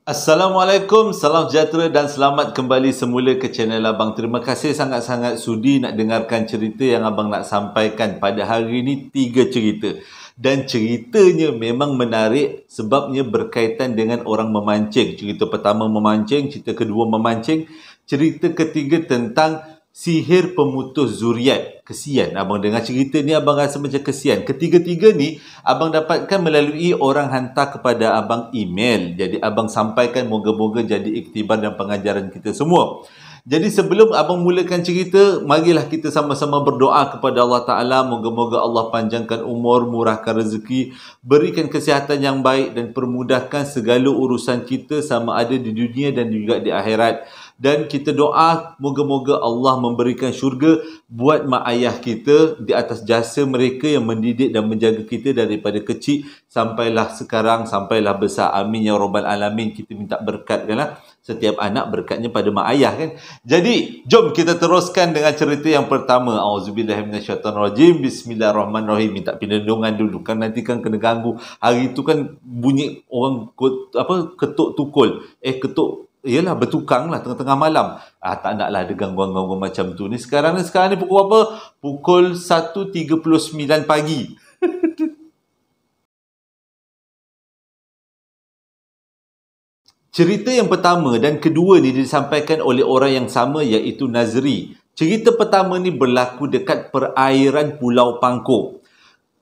Assalamualaikum, salam sejahtera dan selamat kembali semula ke channel Abang. Terima kasih sangat-sangat sudi nak dengarkan cerita yang Abang nak sampaikan. Pada hari ini 3 cerita. Dan ceritanya memang menarik sebabnya berkaitan dengan orang memancing. Cerita pertama memancing, cerita kedua memancing, cerita ketiga tentang sihir pemutus zuriat. Kesian abang dengar cerita ni, abang rasa macam kesian. Ketiga-tiga ni abang dapatkan melalui orang hantar kepada abang email. Jadi abang sampaikan, moga-moga jadi iktibar dan pengajaran kita semua. Jadi sebelum abang mulakan cerita, marilah kita sama-sama berdoa kepada Allah Ta'ala. Moga-moga Allah panjangkan umur, murahkan rezeki, berikan kesihatan yang baik dan permudahkan segala urusan kita sama ada di dunia dan juga di akhirat. Dan kita doa moga-moga Allah memberikan syurga buat mak ayah kita di atas jasa mereka yang mendidik dan menjaga kita daripada kecil sampailah sekarang, sampailah besar. Amin ya rabbal alamin. Kita minta berkat kan lah. Setiap anak berkatnya pada mak ayah kan. Jadi jom kita teruskan dengan cerita yang pertama. Auzubillahiminasyaitanirrajim. Bismillahirrahmanirrahim. Minta perlindungan dulu kan, nanti kan kena ganggu. Hari tu kan bunyi orang ketuk tukul. Yelah, bertukang lah tengah-tengah malam. Tak naklah ada gangguan-gangguan macam tu ni. Sekarang ni pukul apa? Pukul 1.39 pagi. Cerita yang pertama dan kedua ni disampaikan oleh orang yang sama, iaitu Nazri. Cerita pertama ni berlaku dekat perairan Pulau Pangkor.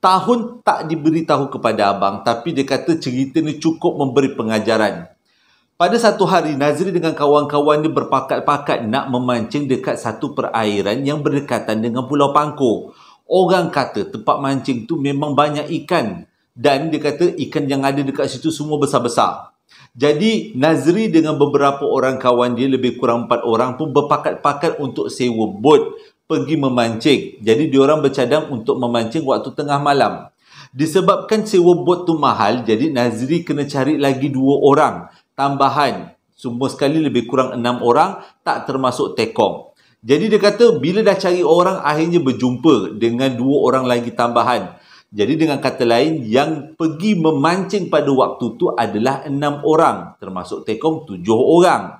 Tahun tak diberitahu kepada abang, tapi dia kata cerita ni cukup memberi pengajaran. Pada satu hari, Nazri dengan kawan-kawan dia berpakat-pakat nak memancing dekat satu perairan yang berdekatan dengan Pulau Pangkor. Orang kata tempat mancing tu memang banyak ikan. Dan dia kata ikan yang ada dekat situ semua besar-besar. Jadi, Nazri dengan beberapa orang kawan dia, lebih kurang 4 orang pun berpakat-pakat untuk sewa bot pergi memancing. Jadi, diorang bercadang untuk memancing waktu tengah malam. Disebabkan sewa bot tu mahal, jadi Nazri kena cari lagi 2 orang tambahan. Semua sekali lebih kurang 6 orang, tak termasuk tekong. Jadi dia kata bila dah cari orang, akhirnya berjumpa dengan 2 orang lagi tambahan. Jadi dengan kata lain, yang pergi memancing pada waktu tu adalah 6 orang, termasuk tekong 7 orang.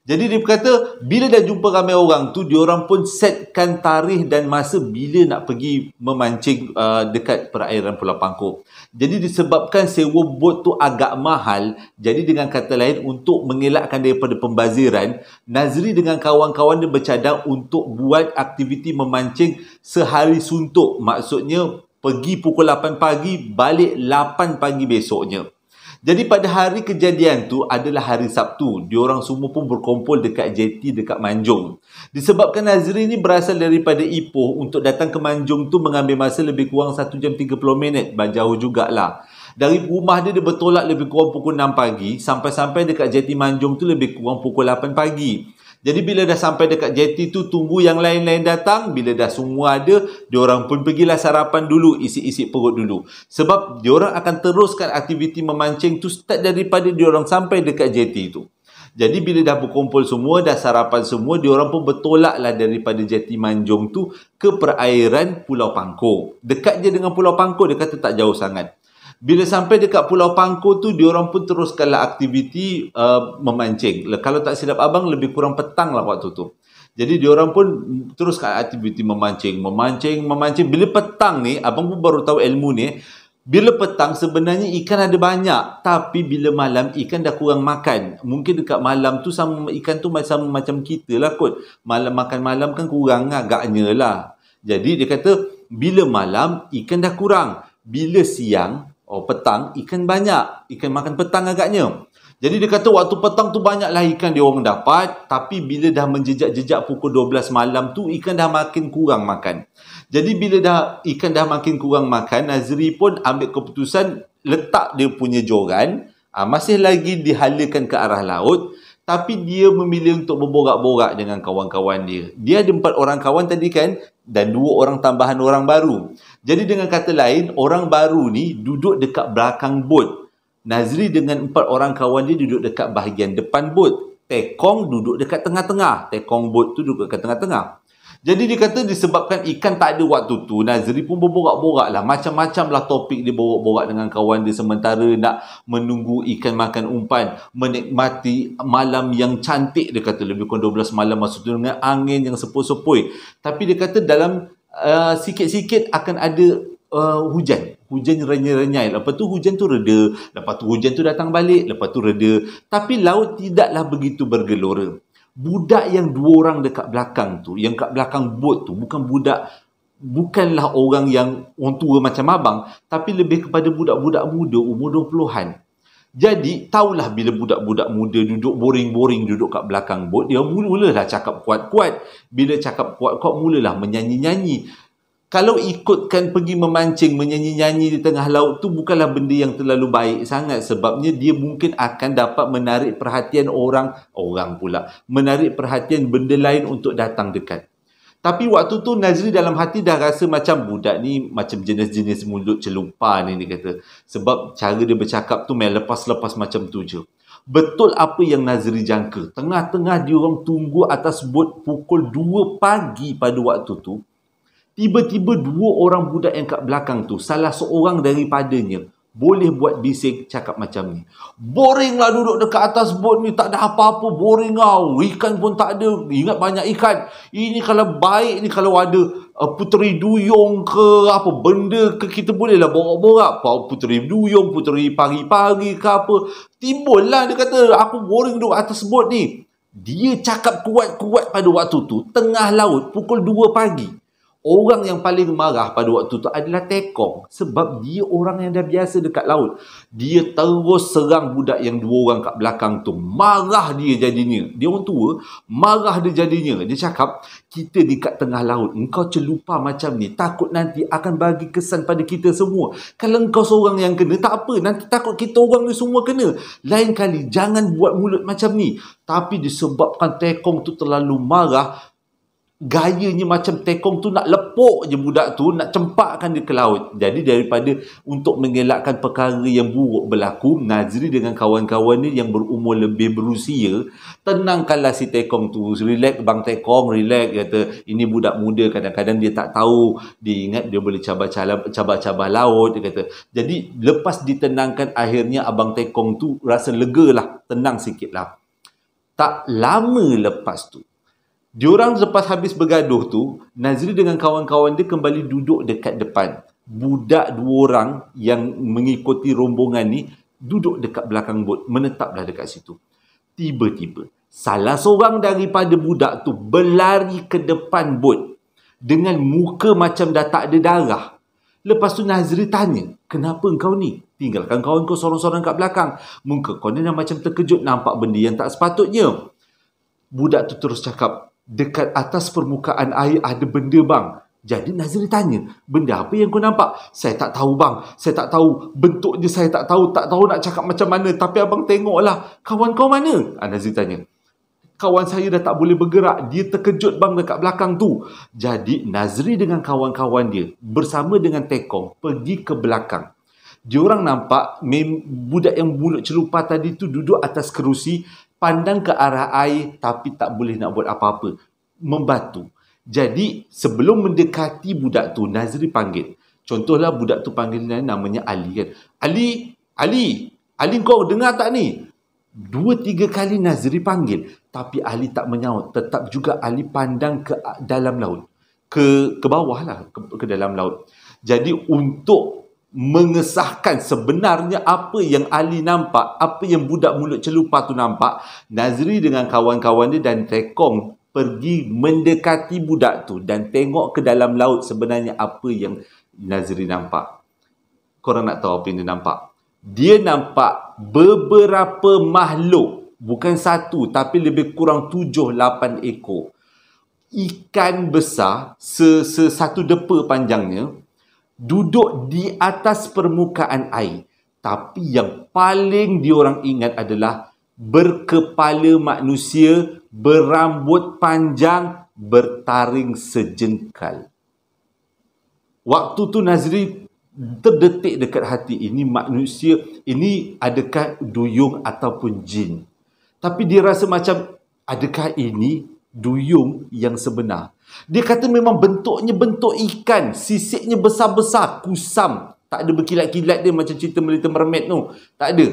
Jadi dia berkata bila dah jumpa ramai orang tu, diorang pun setkan tarikh dan masa bila nak pergi memancing dekat perairan Pulau Pangkor. Jadi disebabkan sewa bot tu agak mahal, jadi dengan kata lain untuk mengelakkan daripada pembaziran, Nazri dengan kawan-kawan dia bercadang untuk buat aktiviti memancing sehari suntuk. Maksudnya pergi pukul 8 pagi, balik 8 pagi besoknya. Jadi pada hari kejadian tu adalah hari Sabtu. Diorang semua pun berkumpul dekat jeti dekat Manjung. Disebabkan Nazri ni berasal daripada Ipoh, untuk datang ke Manjung tu mengambil masa lebih kurang 1 jam 30 minit. Jauh jugalah. Dari rumah dia bertolak lebih kurang pukul 6 pagi. Sampai-sampai dekat jeti Manjung tu lebih kurang pukul 8 pagi. Jadi bila dah sampai dekat jeti tu, tunggu yang lain-lain datang. Bila dah semua ada, diorang pun pergilah sarapan dulu, isi-isi perut dulu. Sebab diorang akan teruskan aktiviti memancing tu start daripada diorang sampai dekat jeti tu. Jadi bila dah berkumpul semua, dah sarapan semua, diorang pun bertolaklah daripada jeti Manjung tu ke perairan Pulau Pangkor. Dekat je dengan Pulau Pangkor, dia kata tak jauh sangat. Bila sampai dekat Pulau Pangkor tu, diorang pun teruskanlah aktiviti memancing. Kalau tak silap abang, lebih kurang petang lah waktu tu. Jadi diorang pun teruskan aktiviti memancing. Bila petang ni, abang pun baru tahu ilmu ni. Bila petang sebenarnya ikan ada banyak. Tapi bila malam, ikan dah kurang makan. Mungkin dekat malam tu sama ikan tu macam kita lah kot. Malam makan malam kan kurang agaknya lah. Jadi dia kata bila malam, ikan dah kurang. Bila siang, petang, ikan banyak. Ikan makan petang agaknya. Jadi dia kata waktu petang tu banyaklah ikan dia orang dapat. Tapi bila dah menjejak-jejak pukul 12 malam tu, ikan dah makin kurang makan. Jadi bila ikan dah makin kurang makan, Nazri pun ambil keputusan letak dia punya joran. Masih lagi dihalakan ke arah laut. Tapi dia memilih untuk berborak-borak dengan kawan-kawan dia. Dia ada 4 orang kawan tadi kan, dan 2 orang tambahan orang baru. Jadi dengan kata lain, orang baru ni duduk dekat belakang bot. Nazri dengan 4 orang kawan dia duduk dekat bahagian depan bot. Tekong duduk dekat tengah-tengah. Tekong bot tu duduk dekat tengah-tengah. Jadi dia kata disebabkan ikan tak ada waktu tu, Nazri pun berborak-borak lah. Macam-macam lah topik dia borak-borak dengan kawan dia sementara nak menunggu ikan makan umpan. Menikmati malam yang cantik, dia kata lebih kurang 12 malam masa tu dengan angin yang sepoi-sepoi. Tapi dia kata dalam sikit-sikit akan ada hujan renyai-renyai. Lepas tu hujan tu reda, lepas tu hujan tu datang balik, lepas tu reda. Tapi laut tidaklah begitu bergelora. Budak yang 2 orang dekat belakang tu, yang kat belakang bot tu, bukanlah orang yang orang tua macam abang, tapi lebih kepada budak-budak muda umur 20-an. Jadi tahulah bila budak-budak muda duduk boring-boring duduk kat belakang bot, dia mulalah cakap kuat-kuat. Bila cakap kuat-kuat mulalah menyanyi-nyanyi. Kalau ikutkan pergi memancing, menyanyi-nyanyi di tengah laut tu bukanlah benda yang terlalu baik sangat, sebabnya dia mungkin akan dapat menarik perhatian orang pula, menarik perhatian benda lain untuk datang dekat. Tapi waktu tu Nazri dalam hati dah rasa macam budak ni macam jenis-jenis mulut celupa ni, dia kata. Sebab cara dia bercakap tu main lepas-lepas macam tu je. Betul apa yang Nazri jangka. Tengah-tengah diorang tunggu atas bot pukul 2 pagi pada waktu tu, tiba-tiba 2 orang budak yang kat belakang tu, salah seorang daripadanya boleh buat bising cakap macam ni. Boring lah duduk dekat atas bot ni, tak ada apa-apa, boring lah. Ikan pun tak ada. Ingat banyak ikan. Ini kalau baik ni, kalau ada puteri duyung ke apa benda ke, kita bolehlah borak-borak. Puteri duyung, puteri pagi-pagi ke apa. Timbul lah dia kata, aku boring duduk atas bot ni. Dia cakap kuat-kuat pada waktu tu, tengah laut, pukul 2 pagi. Orang yang paling marah pada waktu tu adalah Tekong, sebab dia orang yang dah biasa dekat laut. Dia terus serang budak yang 2 orang kat belakang tu. Marah dia jadinya. Dia orang tua, marah dia jadinya. Dia cakap, kita di kat tengah laut, engkau celupa macam ni, takut nanti akan bagi kesan pada kita semua. Kalau engkau seorang yang kena, tak apa, nanti takut kita orang ni semua kena. Lain kali, jangan buat mulut macam ni. Tapi disebabkan Tekong tu terlalu marah, gayanya macam Tekong tu nak lepuk je budak tu, nak cempakkan dia ke laut. Jadi daripada untuk mengelakkan perkara yang buruk berlaku, Nazri dengan kawan-kawan ni yang berumur lebih berusia, tenangkanlah si Tekong tu. Relax bang Tekong, relax, kata ini budak muda, kadang-kadang dia tak tahu, dia ingat dia boleh cabar-cabar laut, dia kata. Jadi lepas ditenangkan, akhirnya abang Tekong tu rasa lega lah, tenang sikit lah. Tak lama lepas tu, diorang lepas habis bergaduh tu, Nazri dengan kawan-kawan dia kembali duduk dekat depan. Budak 2 orang yang mengikuti rombongan ni duduk dekat belakang bot, menetaplah dekat situ. Tiba-tiba, salah seorang daripada budak tu berlari ke depan bot dengan muka macam dah tak ada darah. Lepas tu Nazri tanya, kenapa engkau ni? Tinggalkan kawan kau sorang-sorang kat belakang. Muka kau ni dah macam terkejut, nampak benda yang tak sepatutnya. Budak tu terus cakap, dekat atas permukaan air ada benda bang. Jadi Nazri tanya, benda apa yang kau nampak? Saya tak tahu bang, saya tak tahu. Bentuk je saya tak tahu nak cakap macam mana. Tapi abang tengoklah, kawan kau mana? Nazri tanya. Kawan saya dah tak boleh bergerak, dia terkejut bang dekat belakang tu. Jadi Nazri dengan kawan-kawan dia bersama dengan Tekong pergi ke belakang. Diorang nampak budak yang mulut celupa tadi tu duduk atas kerusi, pandang ke arah air tapi tak boleh nak buat apa-apa, membatu. Jadi sebelum mendekati budak tu, Nazri panggil. Contohlah budak tu panggil namanya Ali kan. Ali kau dengar tak ni? 2-3 kali Nazri panggil, tapi Ali tak menyaut. Tetap juga Ali pandang ke dalam laut, ke bawah lah, ke dalam laut. Jadi untuk mengesahkan sebenarnya apa yang Ali nampak, apa yang budak mulut celupa tu nampak, Nazri dengan kawan-kawan dia dan Tekong pergi mendekati budak tu dan tengok ke dalam laut sebenarnya apa yang Nazri nampak. Korang nak tahu apa yang dia nampak? Dia nampak beberapa makhluk, bukan satu tapi lebih kurang 7-8 ekor ikan besar, satu depa panjangnya, duduk di atas permukaan air. Tapi yang paling diorang ingat adalah berkepala manusia, berambut panjang, bertaring sejengkal. Waktu tu Nazri terdetik dekat hati, ini manusia, ini adakah duyung ataupun jin? Tapi dia rasa macam, adakah ini duyung yang sebenar. Dia kata memang bentuknya bentuk ikan, sisiknya besar-besar, kusam. Tak ada berkilat-kilat dia macam cerita Little Mermaid tu. Tak ada.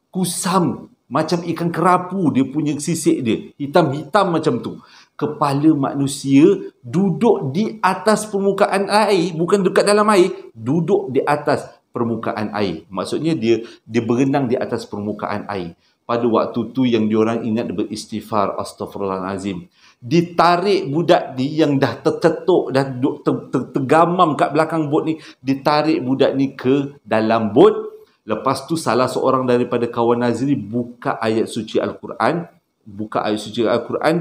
Kusam, macam ikan kerapu dia punya sisik dia. Hitam-hitam macam tu. Kepala manusia duduk di atas permukaan air, bukan dekat dalam air, duduk di atas permukaan air. Maksudnya dia berenang di atas permukaan air. Pada waktu tu yang diorang ingat beristighfar, astaghfirullahalazim. Ditarik budak ni yang dah tercetuk, dah tergamam kat belakang bot ni, ditarik budak ni ke dalam bot. Lepas tu salah seorang daripada kawan Nazri buka ayat suci Al-Quran,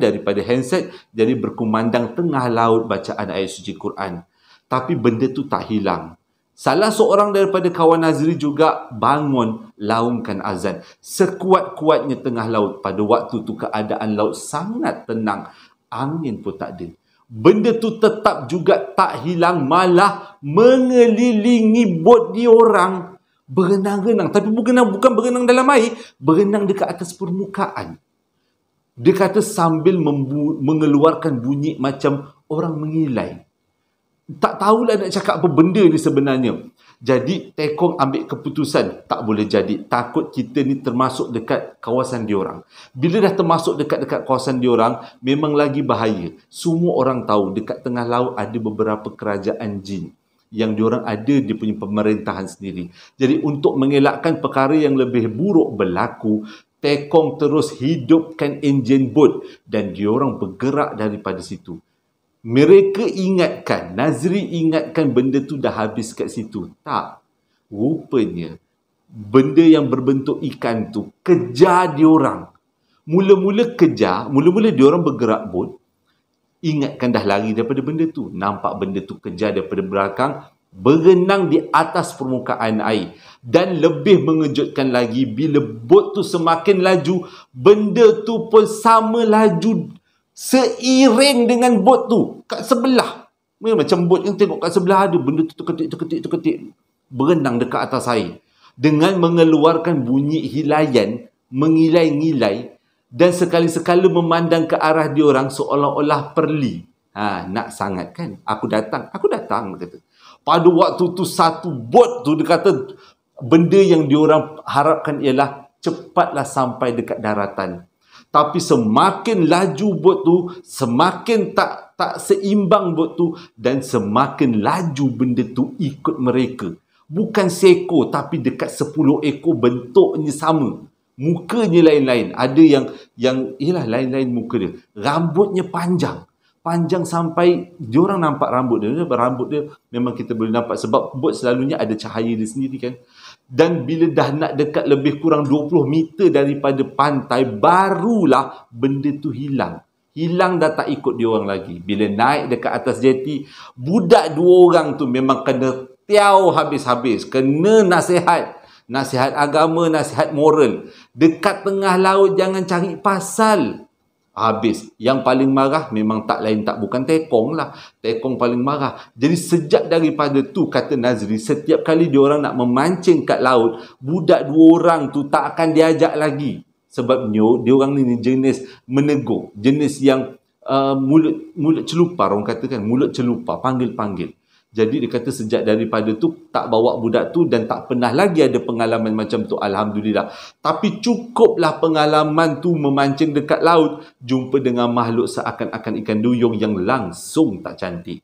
daripada handset, jadi berkumandang tengah laut bacaan ayat suci Quran. Tapi benda tu tak hilang. Salah seorang daripada kawan Nazri juga bangun laungkan azan. Sekuat-kuatnya tengah laut. Pada waktu tu keadaan laut sangat tenang. Angin pun tak ada. Benda tu tetap juga tak hilang, malah mengelilingi bot diorang. Berenang-renang. Tapi bukan berenang dalam air, berenang dekat atas permukaan. Dia kata sambil mengeluarkan bunyi macam orang mengilai. Tak tahulah nak cakap apa benda ni sebenarnya. Jadi Tekong ambil keputusan, tak boleh jadi. Takut kita ni termasuk dekat kawasan diorang. Bila dah termasuk dekat kawasan diorang, memang lagi bahaya. Semua orang tahu dekat tengah laut ada beberapa kerajaan jin yang diorang ada dia punya pemerintahan sendiri. Jadi untuk mengelakkan perkara yang lebih buruk berlaku, Tekong terus hidupkan enjin bot dan diorang bergerak daripada situ. Mereka ingatkan, Nazri ingatkan benda tu dah habis kat situ. Tak. Rupanya, benda yang berbentuk ikan tu kejar diorang. Mula-mula diorang bergerak bot. Ingatkan dah lari daripada benda tu. Nampak benda tu kejar daripada belakang. Berenang di atas permukaan air. Dan lebih mengejutkan lagi, bila bot tu semakin laju, benda tu pun sama laju seiring dengan bot tu kat sebelah. Macam bot yang tengok kat sebelah ada benda tu terketik berenang dekat atas air dengan mengeluarkan bunyi hilayan, mengilai-ngilai, dan sekali-sekala memandang ke arah diorang seolah-olah perli. Nak sangat kan? Aku datang, dia kata. Pada waktu tu satu bot tu, dia kata benda yang diorang harapkan ialah cepatlah sampai dekat daratan. Tapi semakin laju bot tu, semakin tak seimbang bot tu, dan semakin laju benda tu ikut mereka. Bukan seekor, tapi dekat 10 ekor bentuknya sama. Mukanya lain-lain. Ada yang lain-lain muka dia. Rambutnya panjang. Panjang sampai diorang nampak rambut dia. Rambut dia memang kita boleh nampak sebab bot selalunya ada cahaya dia sendiri kan. Dan bila dah nak dekat lebih kurang 20 meter daripada pantai, barulah benda tu hilang. Hilang dah tak ikut diorang lagi. Bila naik dekat atas jeti, budak 2 orang tu memang kena tiaw habis-habis. Kena nasihat. Nasihat agama, nasihat moral. Dekat tengah laut jangan cari pasal. Habis. Yang paling marah memang tak lain tak bukan Tekong lah. Tekong paling marah. Jadi sejak daripada tu, kata Nazri, setiap kali diorang nak memancing kat laut, budak 2 orang tu tak akan diajak lagi. Sebab diorang ni jenis menegur. Jenis yang mulut celupar, orang katakan. Mulut celupar, panggil-panggil. Jadi dia kata sejak daripada tu tak bawa budak tu dan tak pernah lagi ada pengalaman macam tu. Alhamdulillah. Tapi cukuplah pengalaman tu memancing dekat laut, jumpa dengan makhluk seakan-akan ikan duyung yang langsung tak cantik.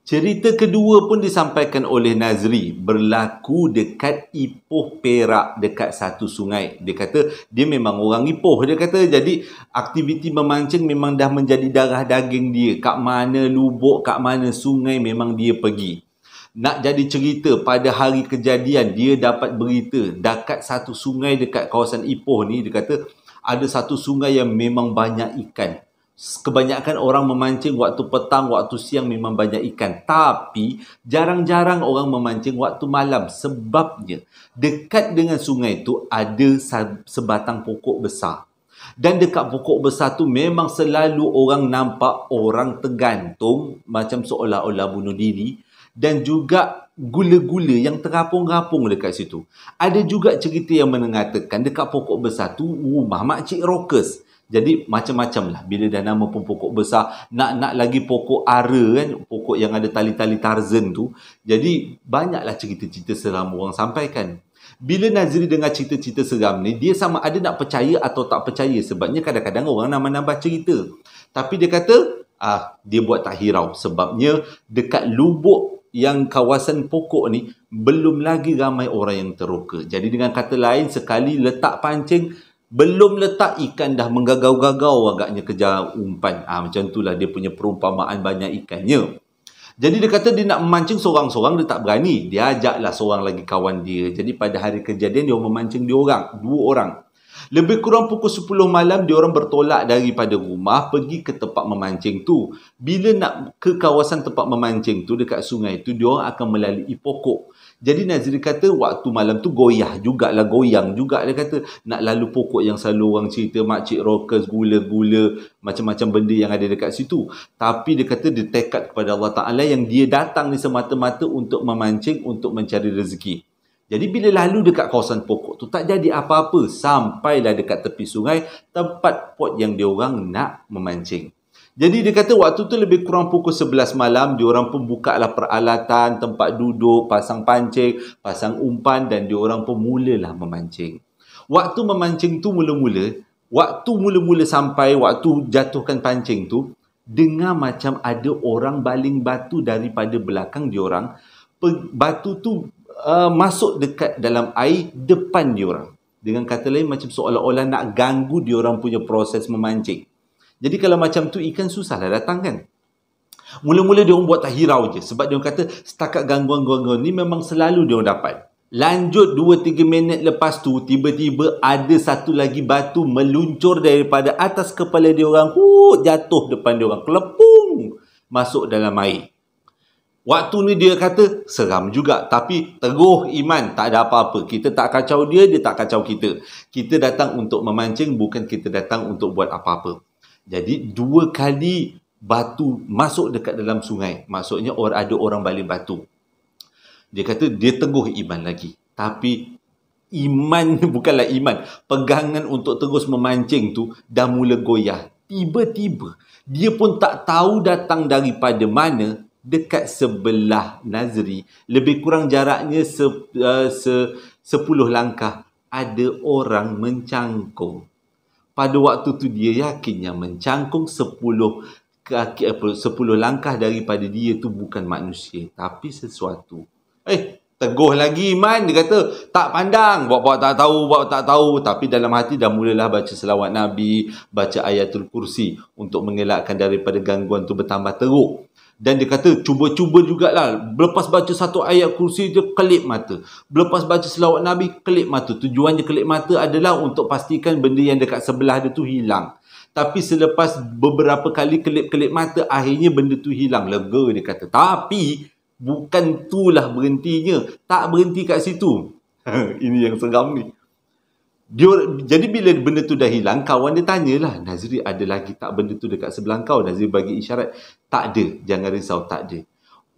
Cerita kedua pun disampaikan oleh Nazri, berlaku dekat Ipoh Perak, dekat satu sungai. Dia kata dia memang orang Ipoh, dia kata, jadi aktiviti memancing memang dah menjadi darah daging dia. Kat mana lubuk, kat mana sungai memang dia pergi. Nak jadi cerita, pada hari kejadian dia dapat berita dekat satu sungai dekat kawasan Ipoh ni, dia kata ada satu sungai yang memang banyak ikan. Kebanyakan orang memancing waktu petang, waktu siang memang banyak ikan. Tapi jarang-jarang orang memancing waktu malam. Sebabnya dekat dengan sungai tu ada sebatang pokok besar. Dan dekat pokok besar tu memang selalu orang nampak orang tergantung macam seolah-olah bunuh diri. Dan juga gula-gula yang terapung-rapung dekat situ. Ada juga cerita yang mengatakan dekat pokok besar tu rumah makcik Rockers. Jadi macam-macam lah. Bila dah nama pun pokok besar, nak lagi pokok ara kan, pokok yang ada tali-tali Tarzan tu. Jadi banyaklah cerita-cerita seram orang sampaikan. Bila Nazri dengar cerita-cerita seram ni, dia sama ada nak percaya atau tak percaya. Sebabnya kadang-kadang orang nambah-nambah cerita. Tapi dia kata, dia buat tak hirau. Sebabnya dekat lubuk yang kawasan pokok ni, belum lagi ramai orang yang terluka. Jadi dengan kata lain, sekali letak pancing, belum letak ikan dah menggagau-gagau agaknya kejar umpan. Macam itulah dia punya perumpamaan banyak ikannya. Jadi dia kata dia nak memancing seorang-seorang, dia tak berani. Dia ajaklah seorang lagi kawan dia. Jadi pada hari kejadian dia memancing dua orang. Lebih kurang pukul 10 malam dia orang bertolak daripada rumah pergi ke tempat memancing tu. Bila nak ke kawasan tempat memancing tu dekat sungai tu, dia orang akan melalui pokok. Jadi Nazri kata waktu malam tu goyang juga. Dia kata nak lalu pokok yang selalu orang cerita, makcik Rockers, gula-gula, macam-macam benda yang ada dekat situ. Tapi dia kata dia tekad kepada Allah Ta'ala yang dia datang ni semata-mata untuk memancing, untuk mencari rezeki. Jadi bila lalu dekat kawasan pokok tu tak jadi apa-apa. Sampailah dekat tepi sungai, tempat pot yang dia orang nak memancing. Jadi dia kata waktu tu lebih kurang pukul 11 malam, diorang pun buka lah peralatan, tempat duduk, pasang pancing, pasang umpan dan diorang pun mulalah memancing. Waktu memancing tu mula-mula sampai waktu jatuhkan pancing tu, dengar macam ada orang baling batu daripada belakang diorang. Batu tu masuk dekat dalam air depan diorang. Dengan kata lain macam seolah-olah nak ganggu diorang punya proses memancing. Jadi kalau macam tu ikan susahlah datang kan. Mula-mula dia orang buat tak hirau je. Sebab dia orang kata setakat gangguan-gangguan ni memang selalu dia orang dapat. Lanjut 2-3 minit lepas tu, tiba-tiba ada satu lagi batu meluncur daripada atas kepala dia orang. Jatuh depan dia orang. Kelepung. Masuk dalam air. Waktu ni dia kata seram juga. Tapi teguh iman. Tak ada apa-apa. Kita tak kacau dia, dia tak kacau kita. Kita datang untuk memancing, bukan kita datang untuk buat apa-apa. Jadi 2 kali batu masuk dekat dalam sungai. Maksudnya ada orang baling batu. Dia kata dia teguh iman lagi. Tapi iman bukanlah iman. Pegangan untuk terus memancing tu dah mula goyah. Tiba-tiba dia pun tak tahu datang daripada mana. Dekat sebelah Nazri, lebih kurang jaraknya 10 langkah, ada orang mencangkung. Pada waktu tu dia yakin yang mencangkung 10 langkah daripada dia tu bukan manusia, tapi sesuatu. Teguh lagi iman. Dia kata tak pandang, buat tak tahu. Tapi dalam hati dah mulalah baca selawat Nabi, baca ayatul kursi untuk mengelakkan daripada gangguan tu bertambah teruk. Dan dia kata cuba-cuba jugalah. Lepas baca satu ayat kursi dia kelip mata. Lepas baca selawat Nabi kelip mata. Tujuannya kelip mata adalah untuk pastikan benda yang dekat sebelah dia tu hilang. Tapi selepas beberapa kali kelip-kelip mata, akhirnya benda tu hilang. Lega dia kata. Tapi bukan itulah berhentinya. Tak berhenti kat situ. Ini yang seram ni. Jadi bila benda tu dah hilang, kawan dia tanyalah, Nazri ada lagi tak benda tu dekat sebelah kau? Nazri bagi isyarat, tak ada, jangan risau, tak ada.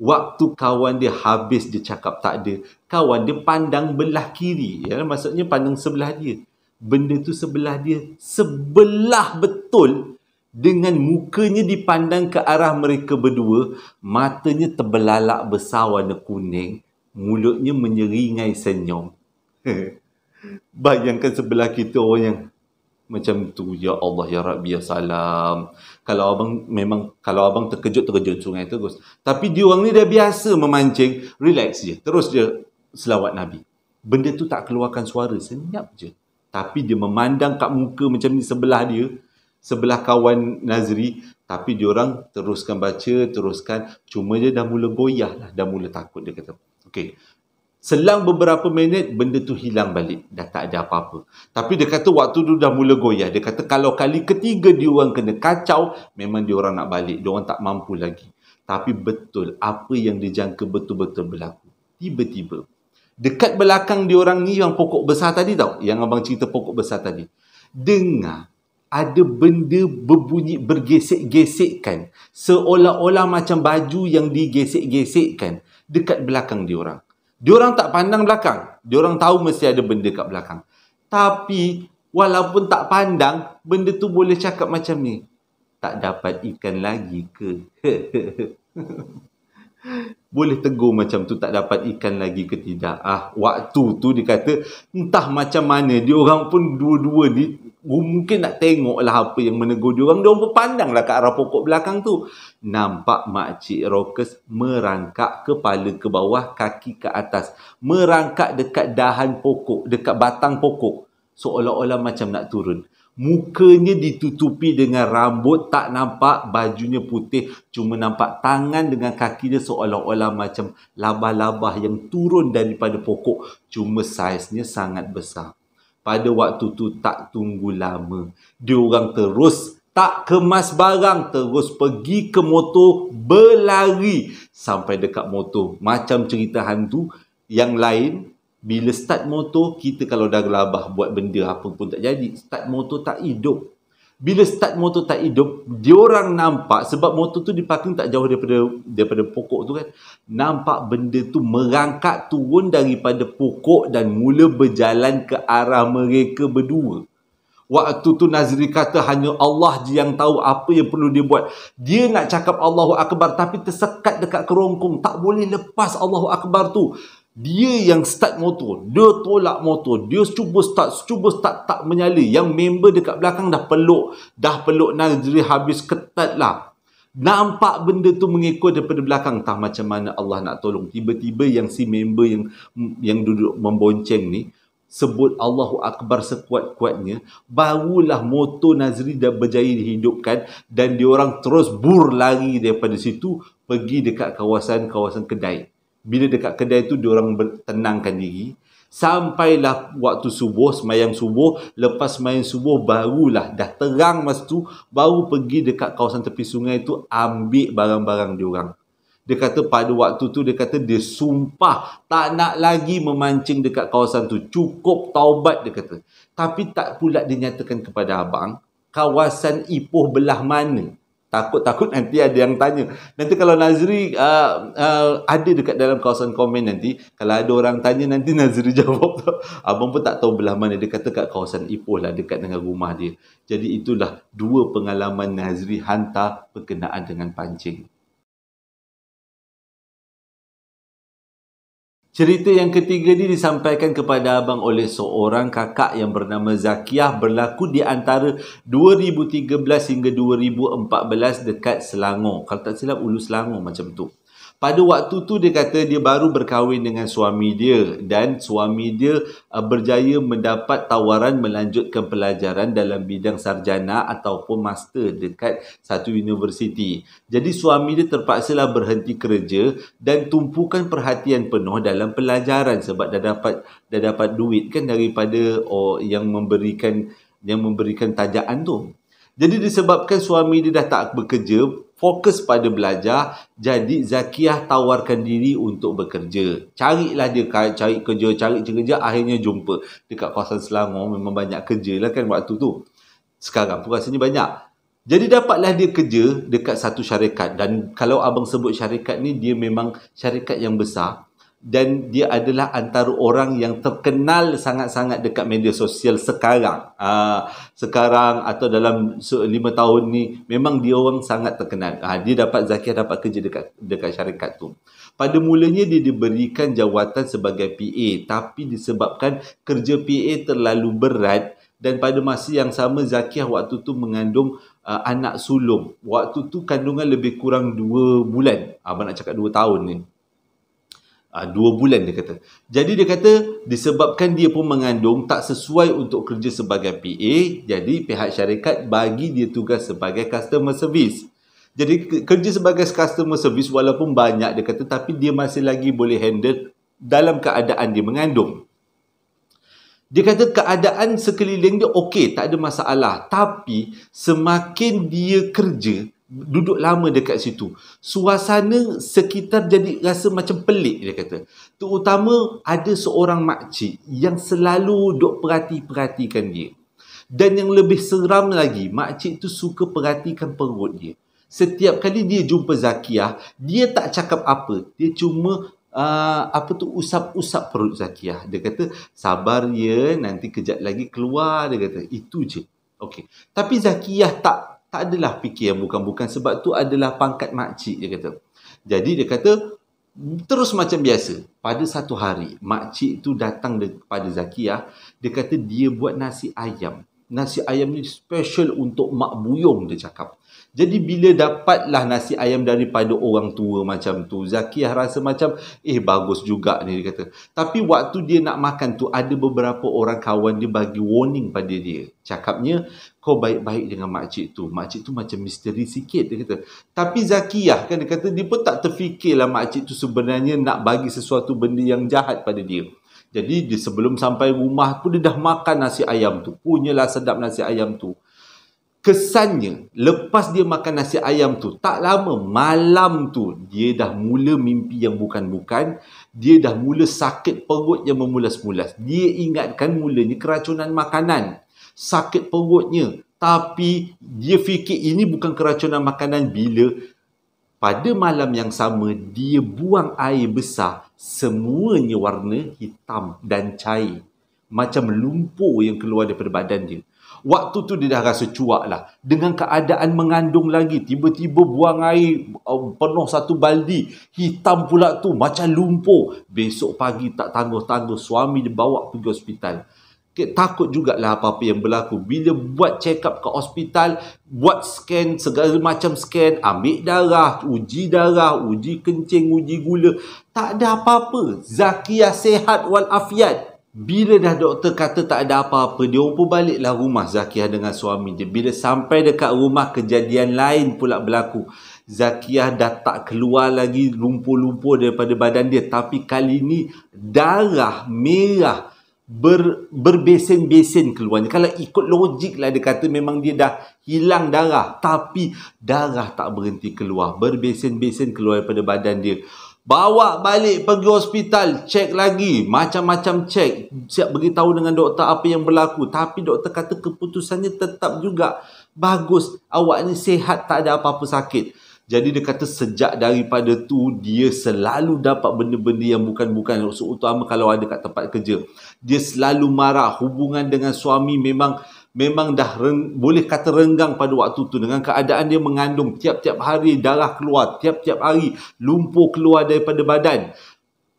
Waktu kawan dia habis dia cakap tak ada, kawan dia pandang belah kiri, maksudnya pandang sebelah dia. Benda tu sebelah dia, sebelah betul, dengan mukanya dipandang ke arah mereka berdua, matanya terbelalak besar warna kuning, mulutnya menyeringai senyum. Bayangkan sebelah kita orang yang macam tu. Ya Allah, ya Rabbi, ya salam. Kalau abang terkejut sungai terus. Tapi dia orang ni dah biasa memancing, relax je. Terus dia selawat Nabi. Benda tu tak keluarkan suara, senyap je. Tapi dia memandang kat muka macam ni sebelah dia, sebelah kawan Nazri. Tapi dia orang teruskan baca, cuma dia dah mula goyah lah, dah mula takut. Dia kata, okey. Selang beberapa minit, benda tu hilang balik. Dah tak ada apa-apa. Tapi dia kata waktu tu dah mula goyah. Dia kata kalau kali ketiga dia orang kena kacau, memang dia orang nak balik. Dia orang tak mampu lagi. Tapi betul, apa yang dijangka betul-betul berlaku. Tiba-tiba, dekat belakang dia orang ni yang pokok besar tadi tau. Yang abang cerita pokok besar tadi. Dengar ada benda berbunyi bergesek-gesekkan. Seolah-olah macam baju yang digesek-gesekkan. dekat belakang diorang. Diorang tak pandang belakang. Diorang tahu mesti ada benda kat belakang. Tapi walaupun tak pandang, benda tu boleh cakap macam ni. Tak dapat ikan lagi ke? Boleh tegur macam tu, tak dapat ikan lagi ke tidak. Waktu tu dia kata, entah macam mana, diorang pun dua-dua ni mungkin nak tengok lah apa yang menegur diorang. Diorang pun pandang lah ke arah pokok belakang tu. Nampak makcik Rockers merangkak kepala ke bawah, kaki ke atas. Merangkak dekat dahan pokok, dekat batang pokok. Seolah-olah macam nak turun. Mukanya ditutupi dengan rambut, tak nampak, bajunya putih, cuma nampak tangan dengan kaki dia seolah-olah macam labah-labah yang turun daripada pokok, cuma saiznya sangat besar. Pada waktu tu tak tunggu lama, diorang terus tak kemas barang, terus pergi ke motor, berlari sampai dekat motor. Macam cerita hantu yang lain, bila start motor, kita kalau dah gelabah buat benda apa pun tak jadi. Start motor tak hidup. Bila start motor tak hidup, diorang nampak, sebab motor tu diparking tak jauh daripada pokok tu kan. Nampak benda tu merangkak turun daripada pokok dan mula berjalan ke arah mereka berdua. Waktu tu Nazri kata hanya Allah je yang tahu apa yang perlu dia buat. Dia nak cakap Allahu Akbar tapi tersekat dekat kerongkong. Tak boleh lepas Allahu Akbar tu. Dia yang start motor, dia tolak motor, dia cuba start, tak menyala. Yang member dekat belakang dah peluk Nazri habis ketat lah. Nampak benda tu mengikut daripada belakang, entah macam mana Allah nak tolong. Tiba-tiba yang si member yang duduk membonceng ni sebut Allahu Akbar sekuat-kuatnya, barulah motor Nazri dah berjaya dihidupkan dan diorang terus lari daripada situ pergi dekat kawasan kedai. Bila dekat kedai tu diorang bertenangkan diri, sampailah waktu subuh, semayang subuh. Lepas semayang subuh barulah dah terang masa tu, baru pergi dekat kawasan tepi sungai tu ambil barang-barang diorang. Dia kata pada waktu tu dia kata dia sumpah tak nak lagi memancing dekat kawasan tu, cukup taubat dia kata. Tapi tak pula dinyatakan kepada abang kawasan Ipoh belah mana. Takut nanti ada yang tanya. Nanti kalau Nazri ada dekat dalam kawasan komen nanti, kalau ada orang tanya nanti Nazri jawab. Abang pun tak tahu belah mana. Dia kata kat kawasan Ipoh lah, dekat dengan rumah dia. Jadi itulah dua pengalaman Nazri hantar berkenaan dengan pancing. Cerita yang ketiga ni disampaikan kepada abang oleh seorang kakak yang bernama Zakiah, berlaku di antara 2013 hingga 2014 dekat Selangor. Kalau tak silap Ulu Selangor macam tu. Pada waktu tu dia kata dia baru berkahwin dengan suami dia dan suami dia berjaya mendapat tawaran melanjutkan pelajaran dalam bidang sarjana ataupun master dekat satu universiti. Jadi suami dia terpaksalah berhenti kerja dan tumpukan perhatian penuh dalam pelajaran sebab dah dapat duit kan daripada yang memberikan tajaan tu. Jadi disebabkan suami dia dah tak bekerja, fokus pada belajar, jadi Zakiah tawarkan diri untuk bekerja. Carilah dia cari kerja, akhirnya jumpa dekat kawasan Selangor. Memang banyak kerja lah kan waktu tu. Sekarang pun rasanya banyak. Jadi dapatlah dia kerja dekat satu syarikat. Dan kalau abang sebut syarikat ni, dia memang syarikat yang besar. Dan dia adalah antara orang yang terkenal sangat-sangat dekat media sosial sekarang. Sekarang atau dalam 5 tahun ni, memang dia orang sangat terkenal. Zakiah dapat kerja dekat syarikat tu. Pada mulanya dia diberikan jawatan sebagai PA. Tapi disebabkan kerja PA terlalu berat dan pada masa yang sama Zakiah waktu tu mengandung anak sulung. Waktu tu kandungan lebih kurang 2 bulan. Abang nak cakap 2 tahun ni. 2 bulan dia kata. Jadi dia kata disebabkan dia pun mengandung tak sesuai untuk kerja sebagai PA, jadi pihak syarikat bagi dia tugas sebagai customer service. Jadi kerja sebagai customer service walaupun banyak dia kata, tapi dia masih lagi boleh handle dalam keadaan dia mengandung. Dia kata keadaan sekeliling dia okey, tak ada masalah. Tapi semakin dia kerja, duduk lama dekat situ, suasana sekitar jadi rasa macam pelik dia kata. Terutama ada seorang makcik yang selalu duk perhatikan dia. Dan yang lebih seram lagi, makcik tu suka perhatikan perut dia. Setiap kali dia jumpa Zakiyah, dia tak cakap apa. Dia cuma usap-usap perut Zakiyah. Dia kata, sabar ya, nanti kejap lagi keluar. Dia kata, itu je. Okey. Tapi Zakiyah tak adalah fikir yang bukan-bukan, sebab tu adalah pangkat makcik, dia kata. Jadi dia kata, terus macam biasa. Pada satu hari, makcik tu datang kepada Zakiyah. Dia kata dia buat nasi ayam. Nasi ayam ni special untuk Mak Buyung, dia cakap. Jadi bila dapatlah nasi ayam daripada orang tua macam tu, Zakiyah rasa macam, bagus juga ni, dia kata. Tapi waktu dia nak makan tu, ada beberapa orang kawan dia bagi warning pada dia. Cakapnya, kau baik-baik dengan makcik tu. Makcik tu macam misteri sikit, dia kata. Tapi Zakiyah kan, dia kata, dia pun tak terfikirlah makcik tu sebenarnya nak bagi sesuatu benda yang jahat pada dia. Jadi dia sebelum sampai rumah pun dia dah makan nasi ayam tu. Punyalah sedap nasi ayam tu. Kesannya, lepas dia makan nasi ayam tu, tak lama, malam tu, dia dah mula mimpi yang bukan-bukan. Dia dah mula sakit perut yang memulas-mulas. Dia ingatkan mulanya keracunan makanan. Sakit perutnya. Tapi, dia fikir ini bukan keracunan makanan bila pada malam yang sama, dia buang air besar. Semuanya warna hitam dan cair. Macam lumpur yang keluar daripada badan dia. Waktu tu dia dah rasa cuak lah. Dengan keadaan mengandung lagi. Tiba-tiba buang air penuh satu baldi. Hitam pula tu. Macam lumpur. Besok pagi tak tangguh-tangguh. Suami dia bawa pergi hospital. Takut jugalah apa-apa yang berlaku. Bila buat check up ke hospital. Buat scan. Segala macam scan. Ambil darah. Uji kencing. Uji gula. Tak ada apa-apa. Zakiyah sehat walafiat. Bila dah doktor kata tak ada apa-apa, dia pun baliklah rumah Zakiyah dengan suami dia. Bila sampai dekat rumah, kejadian lain pula berlaku. Zakiyah dah tak keluar lagi lumpur-lumpur daripada badan dia. Tapi kali ni darah merah berbesen-besen keluarnya. Kalau ikut logik lah, dia kata memang dia dah hilang darah. Tapi darah tak berhenti keluar. Berbesen-besen keluar daripada badan dia. Bawa balik pergi hospital, cek lagi, macam-macam cek, siap beritahu dengan doktor apa yang berlaku. Tapi doktor kata keputusannya tetap juga bagus, awak ni sihat, tak ada apa-apa sakit. Jadi dia kata sejak daripada tu dia selalu dapat benda-benda yang bukan-bukan, terutama kalau ada kat tempat kerja. Dia selalu marah, hubungan dengan suami memang dah boleh kata renggang pada waktu tu. Dengan keadaan dia mengandung, tiap-tiap hari darah keluar, tiap-tiap hari lumpur keluar daripada badan.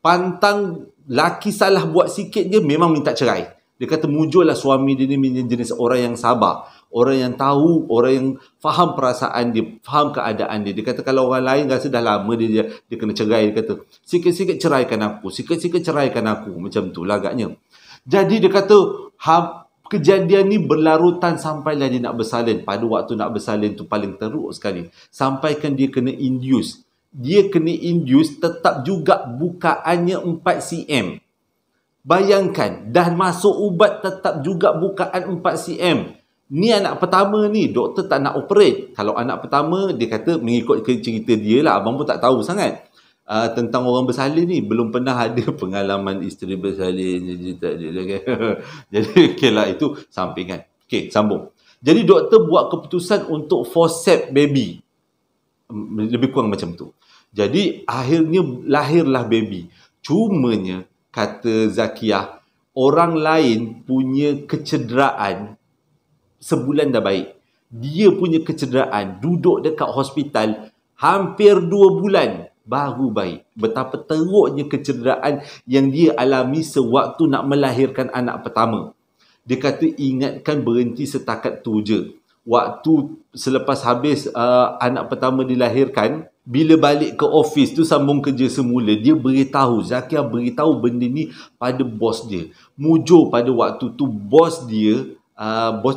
Pantang laki salah buat sikit je memang minta cerai. Dia kata mujurlah suami dia ni jenis orang yang sabar, orang yang tahu, orang yang faham perasaan dia, faham keadaan dia. Dia kata kalau orang lain rasa dah lama dia kena cerai, dia kata sikit-sikit ceraikan aku, sikit-sikit ceraikan aku, macam tu lah agaknya. Jadi dia kata kejadian ni berlarutan sampailah dia nak bersalin. Pada waktu nak bersalin tu paling teruk sekali. Sampaikan dia kena induce. Dia kena induce tetap juga bukaannya 4 cm. Bayangkan, dah masuk ubat tetap juga bukaan 4 cm. Ni anak pertama ni, doktor tak nak operate. Kalau anak pertama, dia kata mengikut cerita dia lah. Abang pun tak tahu sangat. Tentang orang bersalin ni, belum pernah ada pengalaman isteri bersalin. Jadi okay lah, itu sampingan. Okay, sambung. Jadi doktor buat keputusan untuk forceps baby. Lebih kurang macam tu. Jadi akhirnya lahirlah baby. Cumanya kata Zakiyah, orang lain punya kecederaan sebulan dah baik. Dia punya kecederaan duduk dekat hospital hampir 2 bulan baru baik. Betapa teruknya kecederaan yang dia alami sewaktu nak melahirkan anak pertama. Dia kata ingatkan berhenti setakat tu je. Waktu selepas habis anak pertama dilahirkan, bila balik ke office tu sambung kerja semula, dia beritahu, Zakiyah beritahu benda ni pada bos dia. Mujur pada waktu tu bos dia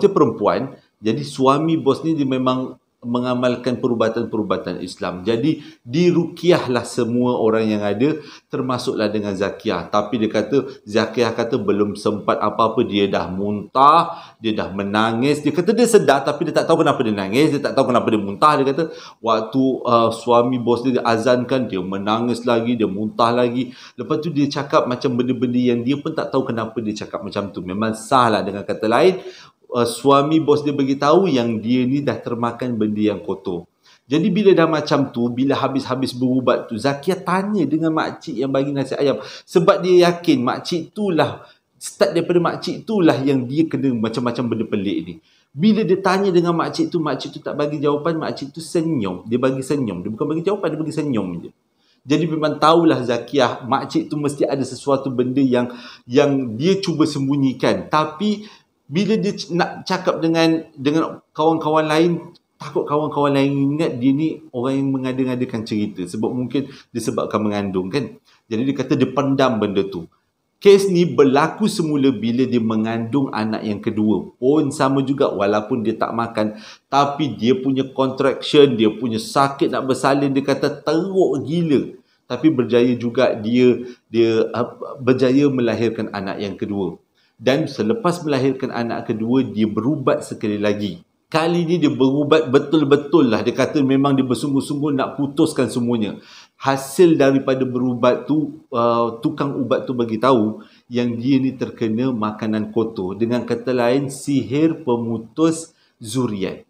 perempuan. Jadi suami bos ni dia memang mengamalkan perubatan-perubatan Islam. Jadi dirukiahlah semua orang yang ada, termasuklah dengan Zakiyah. Tapi dia kata, Zakiyah kata belum sempat apa-apa, dia dah muntah, dia dah menangis. Dia kata dia sedar tapi dia tak tahu kenapa dia nangis, dia tak tahu kenapa dia muntah. Dia kata waktu suami bos dia azankan, dia menangis lagi, dia muntah lagi. Lepas tu dia cakap macam benda-benda yang dia pun tak tahu kenapa dia cakap macam tu. Memang sah lah, dengan kata lain suami bos dia beritahu yang dia ni dah termakan benda yang kotor. Jadi bila dah macam tu, bila habis-habis berubat tu, Zakiah tanya dengan makcik yang bagi nasi ayam. Sebab dia yakin makcik itulah, start daripada makcik itulah yang dia kena macam-macam benda pelik ni. Bila dia tanya dengan makcik tu tak bagi jawapan, makcik tu senyum. Dia bagi senyum. Dia bukan bagi jawapan, dia bagi senyum je. Jadi memang tahulah Zakiah, makcik tu mesti ada sesuatu benda yang dia cuba sembunyikan. Tapi bila dia nak cakap dengan kawan-kawan lain, takut kawan-kawan lain ingat dia ni orang yang mengada-ngadakan cerita. Sebab mungkin disebabkan mengandung kan. Jadi dia kata dia pendam benda tu. Kes ni berlaku semula bila dia mengandung anak yang kedua. Pun sama juga walaupun dia tak makan. Tapi dia punya contraction, dia punya sakit nak bersalin, dia kata teruk gila. Tapi berjaya juga dia berjaya melahirkan anak yang kedua. Dan selepas melahirkan anak kedua, dia berubat sekali lagi. Kali ni dia berubat betul-betul lah. Dia kata memang dia bersungguh-sungguh nak putuskan semuanya. Hasil daripada berubat tu, tukang ubat tu bagi tahu yang dia ni terkena makanan kotor. Dengan kata lain, sihir pemutus zuriat.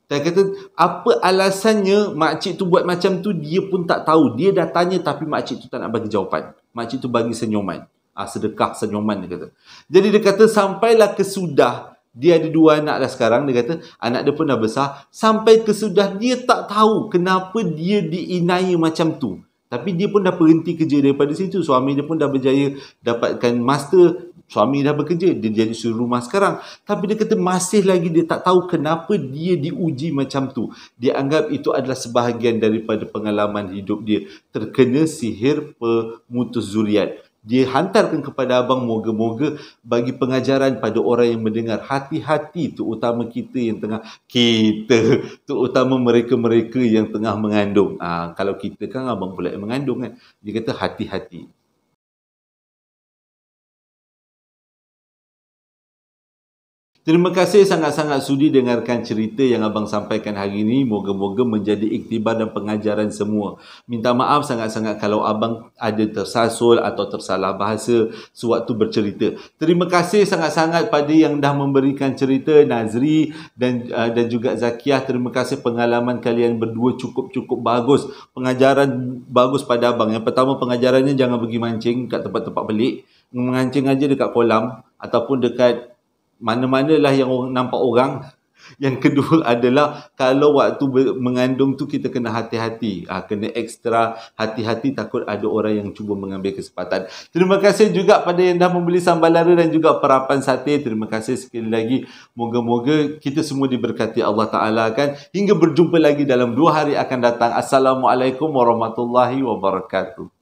Dia kata, apa alasannya makcik tu buat macam tu, dia pun tak tahu. Dia dah tanya tapi makcik tu tak nak bagi jawapan. Makcik tu bagi senyuman. Sedekah senyuman, dia kata. Jadi dia kata, sampailah kesudah, dia ada 2 anak dah sekarang, dia kata, anak dia pun dah besar. Sampai kesudah, dia tak tahu kenapa dia diinai macam tu. Tapi dia pun dah berhenti kerja daripada situ. Suami dia pun dah berjaya dapatkan master. Suami dah bekerja, dia jadi suri rumah sekarang. Tapi dia kata masih lagi dia tak tahu kenapa dia diuji macam tu. Dia anggap itu adalah sebahagian daripada pengalaman hidup dia. Terkena sihir pemutus zuriat. Dia hantarkan kepada abang, moga-moga bagi pengajaran pada orang yang mendengar. Hati-hati, terutama kita yang tengah, terutama mereka-mereka yang tengah mengandung. Kalau kita kan abang pula yang mengandung kan. Dia kata hati-hati. Terima kasih sangat-sangat sudi dengarkan cerita yang abang sampaikan hari ini. Moga-moga menjadi iktibar dan pengajaran semua. Minta maaf sangat-sangat kalau abang ada tersasul atau tersalah bahasa sewaktu bercerita. Terima kasih sangat-sangat pada yang dah memberikan cerita, Nazri dan juga Zakiah. Terima kasih, pengalaman kalian berdua cukup bagus. Pengajaran bagus pada abang. Yang pertama, pengajarannya jangan pergi mancing kat tempat-tempat pelik. Mengancing aja dekat kolam ataupun dekat mana-manalah yang nampak orang. Yang kedua adalah kalau waktu mengandung tu kita kena hati-hati. Kena ekstra hati-hati, takut ada orang yang cuba mengambil kesempatan. Terima kasih juga pada yang dah membeli sambal lara dan juga perapan sate. Terima kasih sekali lagi. Moga-moga kita semua diberkati Allah Ta'ala kan. Hingga berjumpa lagi dalam 2 hari akan datang. Assalamualaikum warahmatullahi wabarakatuh.